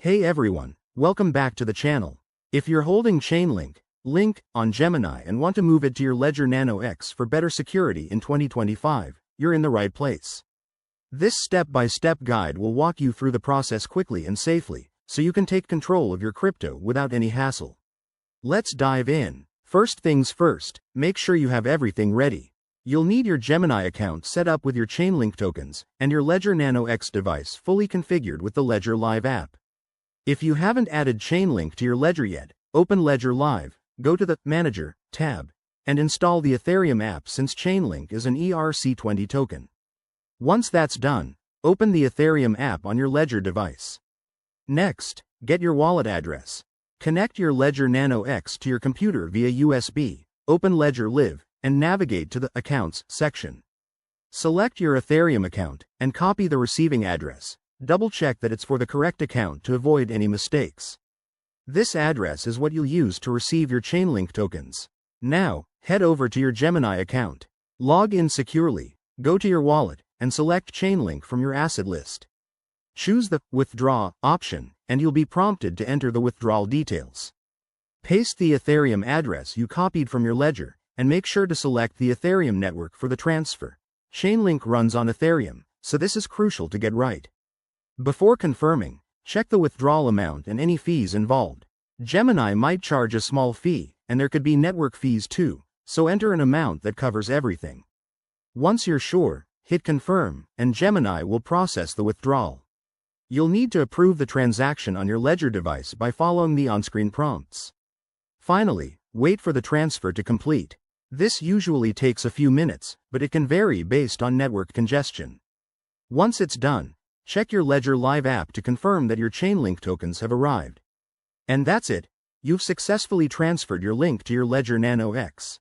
Hey everyone, welcome back to the channel. If you're holding Chainlink Link on Gemini and want to move it to your Ledger Nano X for better security in 2025, you're in the right place. This step-by-step guide will walk you through the process quickly and safely, so you can take control of your crypto without any hassle. Let's dive in. First things first, make sure you have everything ready. You'll need your Gemini account set up with your Chainlink tokens and your Ledger Nano X device fully configured with the Ledger Live app. If you haven't added Chainlink to your Ledger yet, open Ledger Live, go to the Manager tab, and install the Ethereum app since Chainlink is an ERC20 token. Once that's done, open the Ethereum app on your Ledger device. Next, get your wallet address. Connect your Ledger Nano X to your computer via USB, open Ledger Live, and navigate to the Accounts section. Select your Ethereum account and copy the receiving address. Double-check that it's for the correct account to avoid any mistakes. This address is what you'll use to receive your Chainlink tokens. Now, head over to your Gemini account. Log in securely, go to your wallet, and select Chainlink from your asset list. Choose the Withdraw option, and you'll be prompted to enter the withdrawal details. Paste the Ethereum address you copied from your Ledger, and make sure to select the Ethereum network for the transfer. Chainlink runs on Ethereum, so this is crucial to get right. Before confirming, check the withdrawal amount and any fees involved. Gemini might charge a small fee, and there could be network fees too, so enter an amount that covers everything. Once you're sure, hit confirm, and Gemini will process the withdrawal. You'll need to approve the transaction on your Ledger device by following the on-screen prompts. Finally, wait for the transfer to complete. This usually takes a few minutes, but it can vary based on network congestion. Once it's done, check your Ledger Live app to confirm that your Chainlink tokens have arrived. And that's it, you've successfully transferred your link to your Ledger Nano X.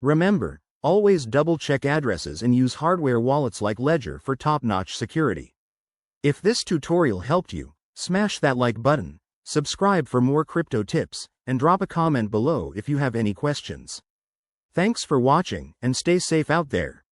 Remember, always double-check addresses and use hardware wallets like Ledger for top-notch security. If this tutorial helped you, smash that like button, subscribe for more crypto tips, and drop a comment below if you have any questions. Thanks for watching, and stay safe out there.